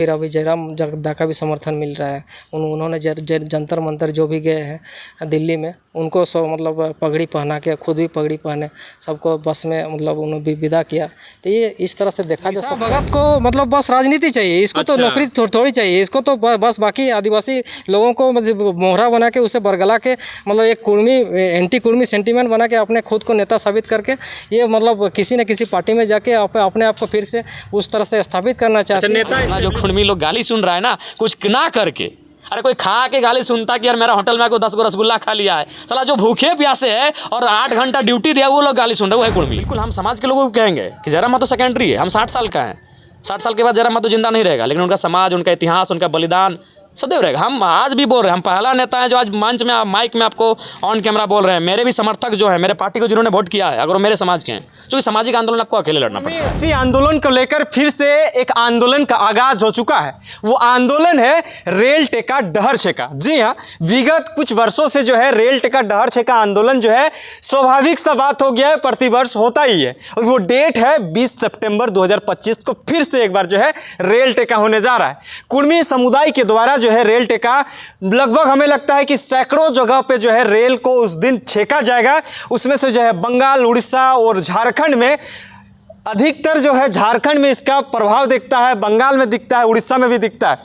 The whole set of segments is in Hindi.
फिर अभी जयराम जगदा का भी समर्थन मिल रहा है। उन्होंने जंतर मंतर जो भी गए हैं दिल्ली में, उनको मतलब पगड़ी पहना के, खुद भी पगड़ी पहने, सबको बस में मतलब उन्होंने विदा किया। तो ये इस तरह से देखा जा सकता है। भगत को मतलब बस राजनीति चाहिए, इसको तो नौकरी थोड़ी चाहिए, इसको तो बस बाकी आदिवासी लोगों को मतलब मोहरा बना के, उसे बरगला के, मतलब एक कुर्मी एंटी कुर्मी सेंटीमेंट बना के अपने खुद को नेता साबित करके ये मतलब किसी न किसी पार्टी में जाके अपने आप को फिर से उस तरह से स्थापित करना चाहते हैं। जो खुरमी लोग गाली सुन रहा है ना, कुछ ना करके, अरे कोई खा के गाली सुनता कि यार मेरा होटल में कोई 10 गो रसगुल्ला खा लिया है, साला जो भूखे प्यासे है और 8 घंटा ड्यूटी दिया वो लोग गाली सुन रहे, वो है कुर्मी। बिल्कुल हम समाज के लोगों को कहेंगे कि जयराम महतो सेकेंडरी है, हम 60 साल का हैं, 60 साल के बाद जयराम महतो जिंदा नहीं रहेगा, लेकिन उनका समाज, उनका इतिहास, उनका बलिदान सदैव रहेगा। हम आज भी बोल रहे हैं, हम पहला नेता है जो आज मंच में माइक में आपको ऑन कैमरा बोल रहे हैं। मेरे भी समर्थक जो है, मेरे पार्टी को जिन्होंने वोट किया है, अगर वो मेरे समाज के हैं, क्योंकि सामाजिक आंदोलन आपको अकेले लड़ना पड़ता है। इसी आंदोलन को लेकर फिर से एक आंदोलन का आगाज हो चुका है। वो आंदोलन है रेल टेका डहर छेका। जी हाँ, विगत कुछ वर्षों से जो है रेल टेका डहर छेका आंदोलन जो है स्वाभाविक सा बात हो गया है, प्रतिवर्ष होता ही है। और वो डेट है 20 सितंबर 2025 को फिर से एक बार जो है रेल टेका होने जा रहा है। कुर्मी समुदाय के द्वारा जो है रेल टेका लगभग हमें लगता है कि सैकड़ों जगह पे जो है रेल को उस दिन छेका जाएगा। उसमें से जो है बंगाल, उड़ीसा और झारखंड में अधिकतर जो है, झारखंड में इसका प्रभाव दिखता है, बंगाल में दिखता है, उड़ीसा में भी दिखता है।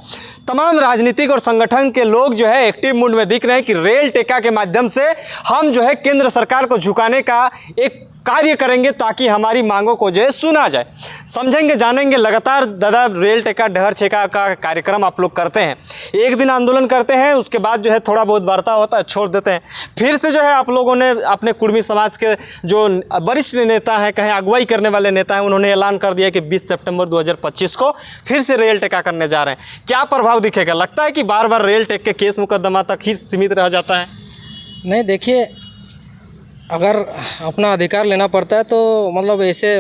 तमाम राजनीतिक और संगठन के लोग जो है एक्टिव मूड में दिख रहे हैं कि रेल टेका के माध्यम से हम जो है केंद्र सरकार को झुकाने का एक कार्य करेंगे ताकि हमारी मांगों को जो है सुना जाए। समझेंगे, जानेंगे। लगातार दादा रेल टेका डहर छेका का कार्यक्रम आप लोग करते हैं, एक दिन आंदोलन करते हैं, उसके बाद जो है थोड़ा बहुत वार्ता होता है, छोड़ देते हैं। फिर से जो है आप लोगों ने अपने कुर्मी समाज के जो वरिष्ठ नेता हैं, कहें अगुवाई करने वाले नेता हैं, उन्होंने ऐलान कर दिया कि 20 सितंबर 2025 को फिर से रेल टेका करने जा रहे हैं। क्या प्रभाव दिखेगा? लगता है कि बार बार रेल टेक के केस मुकदमा तक ही सीमित रह जाता है? नहीं, देखिए, अगर अपना अधिकार लेना पड़ता है तो मतलब ऐसे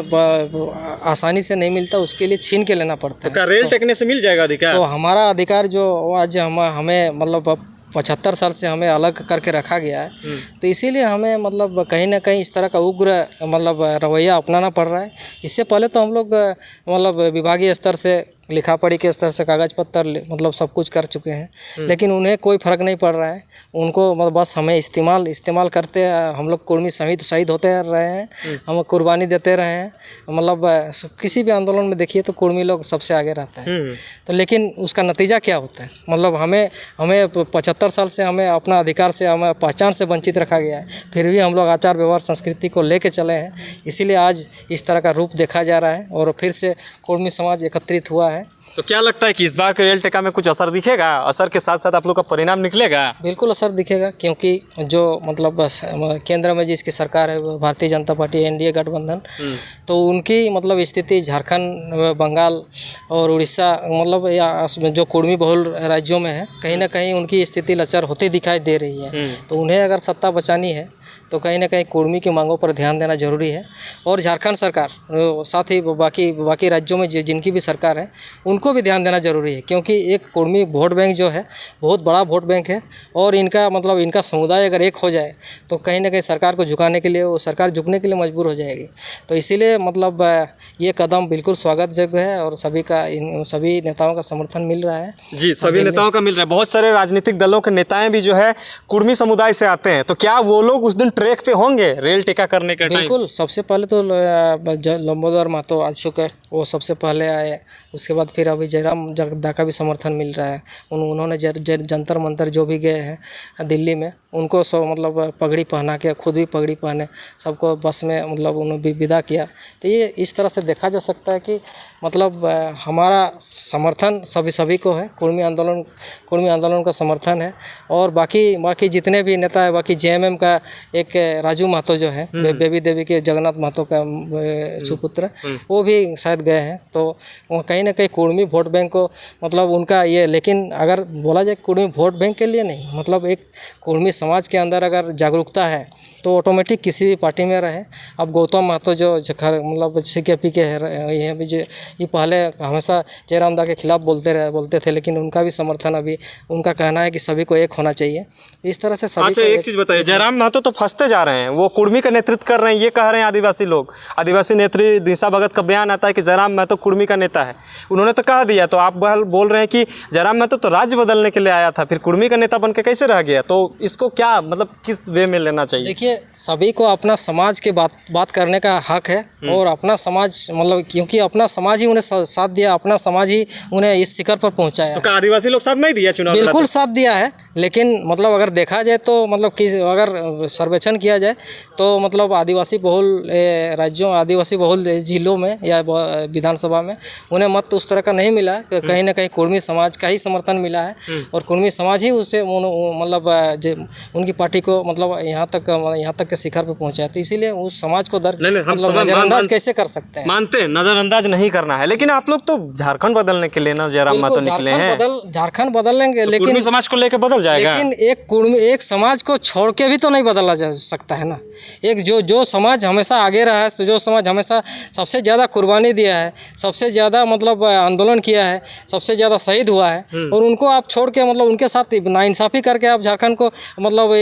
आसानी से नहीं मिलता, उसके लिए छीन के लेना पड़ता है। तो क्या रेल टेकने से मिल जाएगा अधिकार? तो हमारा अधिकार जो आज हमें मतलब 75 साल से हमें अलग करके रखा गया है, तो इसीलिए हमें मतलब कहीं ना कहीं इस तरह का उग्र मतलब रवैया अपनाना पड़ रहा है। इससे पहले तो हम लोग मतलब विभागीय स्तर से, लिखा पढ़ी के स्तर से कागज़ पत्तर मतलब सब कुछ कर चुके हैं, लेकिन उन्हें कोई फ़र्क नहीं पड़ रहा है। उनको मतलब बस हमें इस्तेमाल करते, हम लोग कुर्मी शहीद होते रहे हैं, हम कुर्बानी देते रहे हैं। मतलब किसी भी आंदोलन में देखिए तो कुर्मी लोग सबसे आगे रहता है। तो लेकिन उसका नतीजा क्या होता है? मतलब हमें 75 साल से हमें अपना अधिकार से, हमें पहचान से वंचित रखा गया है, फिर भी हम लोग आचार व्यवहार संस्कृति को लेके चले हैं। इसीलिए आज इस तरह का रूप देखा जा रहा है और फिर से कुर्मी समाज एकत्रित हुआ है। तो क्या लगता है कि इस बार के रेल टेका में कुछ असर दिखेगा? असर के साथ साथ आप लोग का परिणाम निकलेगा? बिल्कुल असर दिखेगा, क्योंकि जो मतलब केंद्र में जिसकी सरकार है, भारतीय जनता पार्टी, एनडीए गठबंधन, तो उनकी मतलब स्थिति झारखंड, बंगाल और उड़ीसा मतलब या जो कुर्मी बहुल राज्यों में है, कहीं ना कहीं उनकी स्थिति लचर होती दिखाई दे रही है। तो उन्हें अगर सत्ता बचानी है तो कहीं ना कहीं कुर्मी की मांगों पर ध्यान देना जरूरी है। और झारखंड सरकार, साथ ही बाकी राज्यों में जिनकी भी सरकार है, उनको भी ध्यान देना जरूरी है, क्योंकि एक कुर्मी वोट बैंक जो है बहुत बड़ा वोट बैंक है। और इनका समुदाय अगर एक हो जाए तो कहीं ना कहीं सरकार को झुकाने के लिए, वो सरकार झुकने के लिए मजबूर हो जाएगी। तो इसीलिए मतलब ये कदम बिल्कुल स्वागत योग्य है और सभी नेताओं का समर्थन मिल रहा है। जी, सभी नेताओं का मिल रहा है। बहुत सारे राजनीतिक दलों के नेताएं भी जो है कुर्मी समुदाय से आते हैं, तो क्या वो लोग उस दिन ट्रैक पे होंगे रेल टेका करने के टाइम? बिल्कुल, सबसे पहले तो लंबोदर महतो आशुक है, वो सबसे पहले आए। उसके बाद फिर अभी जयराम जगदा का भी समर्थन मिल रहा है। उन्होंने जंतर मंतर जो भी गए हैं दिल्ली में, उनको मतलब पगड़ी पहना के, खुद भी पगड़ी पहने, सबको बस में मतलब उन्होंने विदा किया। तो ये इस तरह से देखा जा सकता है कि मतलब हमारा समर्थन सभी को है, कुर्मी आंदोलन का समर्थन है। और बाकी जितने भी नेता है, बाकी जेएमएम का एक राजू महतो जो है, बेबी देवी के जगन्नाथ महतो का सुपुत्र, वो भी शायद गए हैं। तो कहीं ना कहीं कुर्मी वोट बैंक को मतलब उनका ये, लेकिन अगर बोला जाए कुर्मी वोट बैंक के लिए नहीं, मतलब एक कुर्मी समाज के अंदर अगर जागरूकता है तो ऑटोमेटिक किसी भी पार्टी में रहे। अब गौतम महतो जो मतलब CKP के ये भी जो ये पहले हमेशा जयराम दा के खिलाफ बोलते थे, लेकिन उनका भी समर्थन अभी उनका कहना है कि सभी को एक होना चाहिए। इस तरह से सभी अच्छा, एक चीज़ बताइए, जयराम महतो तो फंसते जा रहे हैं, वो कुर्मी का नेतृत्व कर रहे हैं, ये कह रहे हैं आदिवासी लोग। आदिवासी नेत्री निशा भगत का बयान आता है कि जयराम महतो कुर्मी का नेता है, उन्होंने तो कह दिया। तो आप बोल रहे हैं कि जयराम महतो तो राज्य बदलने के लिए आया था, फिर कुर्मी का नेता बन के कैसे रह गया? तो इसको क्या मतलब किस वे में लेना चाहिए? देखिए, सभी को अपना समाज के बात करने का हक है, और अपना समाज मतलब क्योंकि अपना समाज ही उन्हें साथ दिया, अपना समाज ही उन्हें इस शिखर पर पहुंचाया। तो क्या आदिवासी लोग साथ नहीं दिया चुनाव? बिल्कुल साथ दिया है, लेकिन मतलब अगर देखा जाए तो मतलब अगर सर्वेक्षण किया जाए तो मतलब आदिवासी बहुल राज्यों, आदिवासी बहुल जिलों में या विधानसभा में उन्हें मत उस तरह का नहीं मिला। कहीं ना कहीं कुर्मी समाज का ही समर्थन मिला है, और कुर्मी समाज ही उसे मतलब उनकी पार्टी को मतलब यहाँ तक के शिखर पर पहुँचाया। तो इसीलिए उस समाज को मतलब नजरअंदाज कैसे कर सकते हैं? मानते हैं नजरअंदाज नहीं करना है, लेकिन आप लोग तो झारखंड बदलने के लिए ना जयराम महतो निकले हैं। झारखंड बदलेंगे, लेकिन कुर्मी समाज को लेकर बदल जाएगा। लेकिन एक समाज को छोड़ के भी तो नहीं बदला जा सकता है ना। एक जो समाज हमेशा आगे रहा है, जो समाज हमेशा सबसे ज़्यादा कुर्बानी दिया है, सबसे ज़्यादा मतलब आंदोलन किया है, सबसे ज़्यादा शहीद हुआ है, और उनको आप छोड़ के मतलब उनके साथ नाइंसाफ़ी करके आप झारखंड को मतलब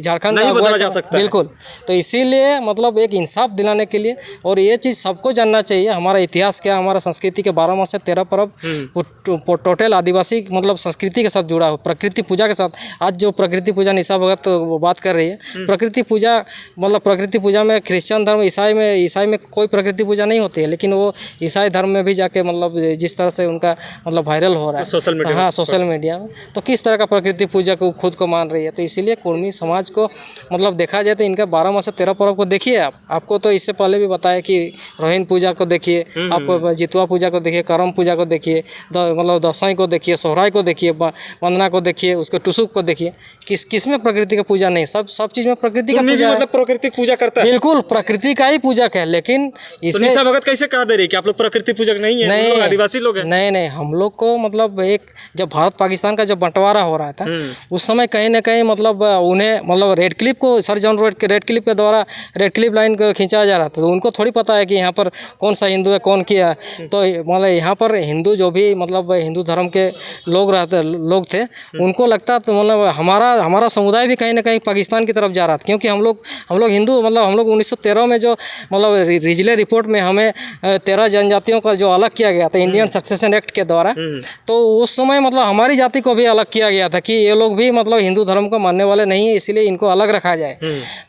झारखंड नहीं बदला जा सकता। बिल्कुल। तो इसीलिए मतलब एक इंसाफ दिलाने के लिए, और ये चीज़ सबको जानना चाहिए, हमारा इतिहास क्या, हमारा संस्कृति के 12 माह से 13 पर्व टोटल आदिवासी मतलब संस्कृति के साथ जुड़ा हो, प्रकृति पूजा के साथ। आज जो प्रकृति पूजा निशा भगत बात कर रही है, प्रकृति पूजा मतलब प्रकृति पूजा में क्रिश्चियन धर्म, ईसाई में कोई प्रकृति पूजा नहीं होती है, लेकिन वो ईसाई धर्म में भी जाके मतलब जिस तरह से उनका मतलब वायरल हो रहा है सोशल मीडिया में, तो किस तरह का प्रकृति पूजा को खुद को मान रही है। तो इसीलिए कुर्मी समाज को मतलब देखा जाए तो इनका 12 माह से 13 पर्व को देखिए। आपको तो इससे पहले भी बताया कि रोहिन पूजा को देखिए, आप जितुआ पूजा को देखिए, करम पूजा को देखिए, मतलब दसवीं को देखिए, सोहराई को देखिए, वंदना को देखिए, उसको टुसुक को देखिए। किस में प्रकृति का पूजा नहीं? सब चीज में प्रकृति का पूजा मतलब प्रकृति पूजा करता है। बिल्कुल प्रकृति का ही पूजक है, लेकिन इसे तो निशा भगत कैसे कह दे रही कि आप लोग प्रकृति पूजक नहीं है? नहीं, आदिवासी लोग हैं। नहीं, हम लोग को मतलब एक जब भारत पाकिस्तान का जब बंटवारा हो रहा था उस समय कहीं ना कहीं मतलब उन्हें मतलब रेड क्लिप को सर जॉन रेड क्लिप के द्वारा रेड क्लिप लाइन को खींचा जा रहा था, तो उनको थोड़ी पता है कि यहाँ पर कौन सा हिंदू है, कौन किया है। तो मतलब यहाँ पर हिंदू जो भी मतलब हिंदू धर्म के लोग थे, उनको लगता तो मतलब हमारा समुदाय भी कहीं ना कहीं पाकिस्तान की तरफ जा रहा था, क्योंकि हम लोग हिंदू मतलब हम लोग 1913 में जो मतलब रिजले रिपोर्ट में हमें 13 जनजातियों का जो अलग किया गया था इंडियन सक्सेशन एक्ट के द्वारा, तो उस समय मतलब हमारी जाति को भी अलग किया गया था कि ये लोग भी मतलब हिंदू धर्म को मानने वाले नहीं है, इसीलिए इनको अलग रखा जाए।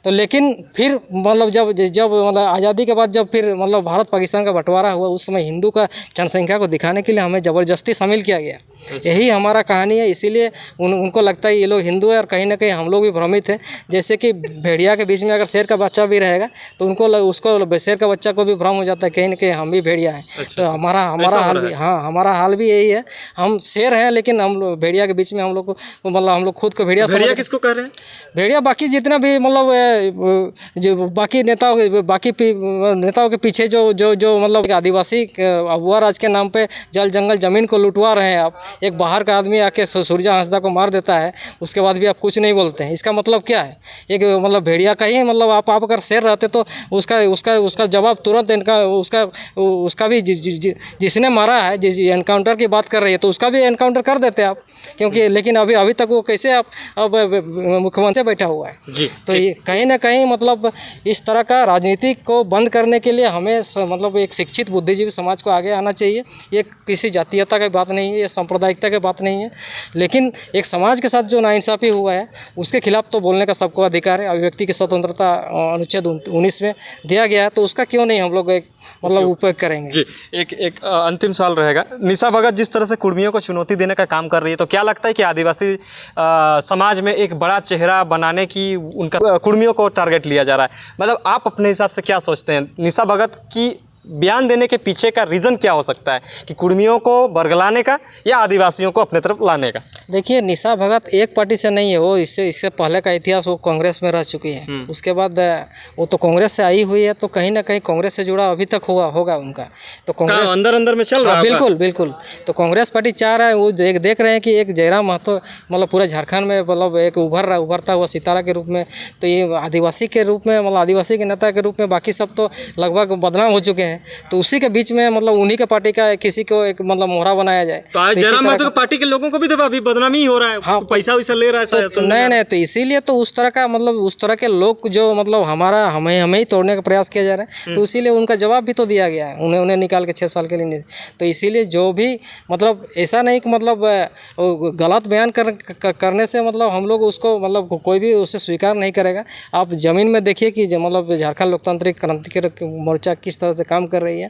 तो लेकिन फिर मतलब जब मतलब आज़ादी के बाद जब फिर मतलब भारत पाकिस्तान का बंटवारा हुआ, उस समय हिंदू का जनसंख्या को दिखाने के लिए हमें ज़बरदस्ती शामिल किया गया। यही हमारा कहानी है। इसीलिए उनको लगता है ये लोग हिंदू है, और कहीं ना कहीं हम लोग भी भ्रमित हैं। जैसे कि भेड़िया के बीच में अगर शेर का बच्चा भी रहेगा तो उसको शेर का बच्चा को भी भ्रम हो जाता है कहीं ना कहीं हम भी भेड़िया हैं। तो हमारा हाल भी हमारा हाल भी यही है। हम शेर हैं, लेकिन हम लोग भेड़िया के बीच में हम लोग को मतलब हम लोग खुद को भेड़िया किसको कह रहे हैं? भेड़िया बाकी जितना भी मतलब जो बाकी नेताओं के पीछे जो मतलब आदिवासी अगुआ राज के नाम पे जल जंगल ज़मीन को लुटवा रहे हैं आप। एक बाहर का आदमी आके सूरजा हंसदा को मार देता है, उसके बाद भी आप कुछ नहीं बोलते हैं। इसका मतलब क्या है? एक मतलब भेड़िया का ही मतलब आप अगर शेर रहते तो उसका जवाब तुरंत उसका भी जिसने मारा है, जिस एनकाउंटर की बात कर रही है, तो उसका भी एनकाउंटर कर देते आप। क्योंकि लेकिन अभी तक वो कैसे आप अब मुख्यमंत्री बैठा हुआ है जी। तो ये कहीं ना कहीं मतलब इस तरह का राजनीति को बंद करने के लिए हमें मतलब एक शिक्षित बुद्धिजीवी समाज को आगे आना चाहिए। ये किसी जातीयता की बात नहीं है, ये सांप्रदायिकता की बात नहीं है, लेकिन एक समाज के साथ जो नाइंसाफ़ी हुआ है उसके खिलाफ तो बोलने का सबको अधिकार है। अभिव्यक्ति की स्वतंत्रता अनुच्छेद 19 में दिया गया है, तो उसका क्यों नहीं हम लोग एक मतलब उपयोग करेंगे जी। एक अंतिम सवाल रहेगा, निशा भगत जिस तरह से कुर्मियों को चुनौती देने का काम कर रही है, तो क्या लगता है कि आदिवासी समाज में एक बड़ा चेहरा बनाने की उनका कुर्मियों को टारगेट लिया जा रहा है? मतलब आप अपने हिसाब से क्या सोचते हैं, निशा भगत की बयान देने के पीछे का रीज़न क्या हो सकता है कि कुर्मियों को बरगलाने का या आदिवासियों को अपने तरफ लाने का? देखिए, निशा भगत एक पार्टी से नहीं है, वो इससे पहले का इतिहास वो कांग्रेस में रह चुकी है। उसके बाद वो तो कांग्रेस से आई हुई है, तो कहीं ना कहीं कांग्रेस से जुड़ा अभी तक होगा उनका। तो कांग्रेस अंदर अंदर में चल रहा है। बिल्कुल बिल्कुल। तो कांग्रेस पार्टी चाह रहा है, वो देख रहे हैं कि एक जयराम महतो मतलब पूरा झारखंड में मतलब एक उभरता हुआ सितारा के रूप में, तो ये आदिवासी के रूप में मतलब आदिवासी के नेता के रूप में बाकी सब तो लगभग बदनाम हो चुके हैं। तो उसी के बीच में मतलब उन्हीं के पार्टी का किसी को एक मतलब मोहरा बनाया जाए। तो आज जयराम महतो पार्टी के लोगों को भी तो अभी बदनामी हो रहा है। हाँ, पैसा वैसा ले रहा है तो नहीं, तो इसीलिए तो उस तरह का मतलब उस तरह के लोग जो मतलब हमें ही तोड़ने का प्रयास किया जा रहा है, तो इसीलिए उनका जवाब भी तो दिया गया है, उन्हें निकाल के 6 साल के लिए। तो इसीलिए जो भी मतलब ऐसा नहीं कि मतलब गलत बयान करने से मतलब हम लोग उसको मतलब कोई भी उसे स्वीकार नहीं करेगा। आप ज़मीन में देखिए कि मतलब झारखंड लोकतांत्रिक क्रांतिकारी मोर्चा किस तरह से काम कर रही है,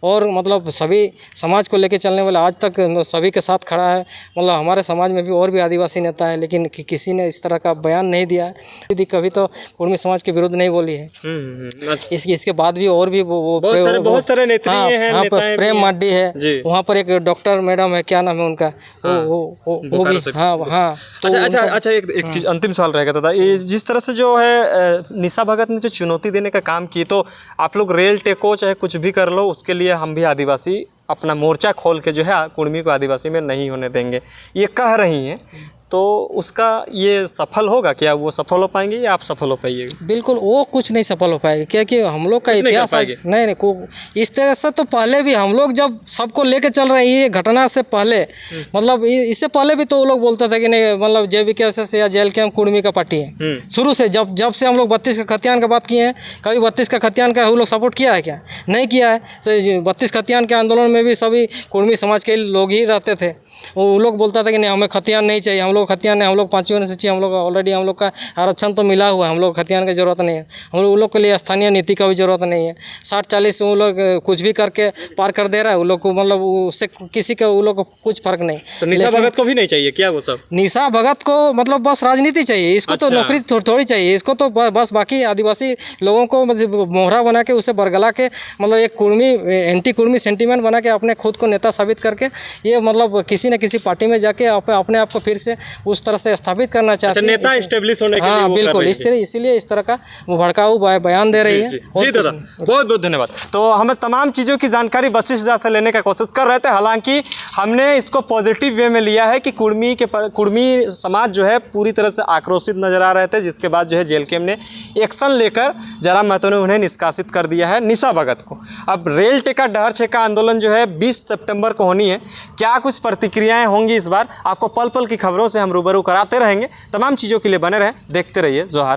और मतलब सभी समाज को लेकर चलने वाला आज तक सभी के साथ खड़ा है। मतलब हमारे समाज में भी और भी आदिवासी नेता है, लेकिन किसी ने इस तरह का बयान नहीं दिया है। दीदी कभी तो कुर्मी समाज के विरुद्ध नहीं बोली है। इसके बाद भी और भी बहुत सारे नेता हैं, प्रेम माड्डी है, वहाँ पर एक डॉक्टर मैडम है, क्या नाम है उनका, वो भी। हाँ। अच्छा, एक चीज अंतिम सवाल रहेगा दादा, ये जिस तरह से जो है निशा भगत ने जो चुनौती देने का काम की, तो आप लोग रेल टेको चाहे कुछ भी कर लो, उसके लिए हम भी आदिवासी अपना मोर्चा खोल के जो है कुर्मी को आदिवासी में नहीं होने देंगे, ये कह रही हैं, तो उसका ये सफल होगा क्या? वो सफल हो पाएंगे या आप सफल हो पाइएगा? बिल्कुल, वो कुछ नहीं सफल हो पाएगी, क्योंकि हम लोग का इतिहास नहीं इस तरह से तो पहले भी हम लोग जब सबको लेके चल रहे हैं, ये घटना से पहले मतलब इससे पहले भी तो वो लोग बोलते थे कि नहीं मतलब JVK या JLK कुर्मी का पार्टी है। शुरू से जब से हम लोग 32 का खतियान का बात किए हैं, कभी 32 का खतियान का हम लोग सपोर्ट किया है क्या? नहीं किया है। 32 खतियान के आंदोलन में भी सभी कुर्मी समाज के लोग ही रहते थे। वो लोग बोलता था कि नहीं हमें खतियान नहीं चाहिए, हम लोग खतियान नहीं, हम लोग 5वीं अनुसूची, हम लोग ऑलरेडी हम लोग का आरक्षण तो मिला हुआ है, हम लोग खतियान की ज़रूरत नहीं है, हम लोग के लिए स्थानीय नीति का भी ज़रूरत नहीं है। 60-40 वो लोग कुछ भी करके पार कर दे रहा है, वो लोग को मतलब उससे किसी का वो लोग को कुछ फर्क नहीं। तो निशा भगत को भी नहीं चाहिए क्या वो सब? निशा भगत को मतलब बस राजनीति चाहिए, इसको तो नौकरी थोड़ी चाहिए, इसको तो बस बाकी आदिवासी लोगों को मतलब मोहरा बना के उसे बरगला के मतलब एक कुर्मी एंटी कुर्मी सेंटीमेंट बना के अपने खुद को नेता साबित करके ये मतलब किसी न किसी पार्टी में जाके अपने आप को फिर से उस तरह से स्थापित करना चाहते हैं, नेता एस्टेब्लिश होने के लिए। हाँ बिल्कुल, इसीलिए इस तरह का वो भड़काऊ बयान दे रही है। जी दादा, बहुत बहुत धन्यवाद। तो हमें तमाम चीज़ों की जानकारी वशिष्ठ दा से लेने का कोशिश कर रहे थे, हालांकि हमने इसको पॉजिटिव वे में लिया है कि कुर्मी समाज जो है पूरी तरह से आक्रोशित नजर आ रहे थे, जिसके बाद जो है JLK ने एक्शन लेकर जयराम महतो ने उन्हें निष्कासित कर दिया है, निशा भगत को। अब रेल टेका डहर छेका आंदोलन जो है 20 सितंबर को होनी है, क्या कुछ प्रतिक्रियाएं होंगी इस बार, आपको पल पल की खबरों से हम रूबरू कराते रहेंगे। तमाम चीज़ों के लिए बने रहें, देखते रहिए जोहार।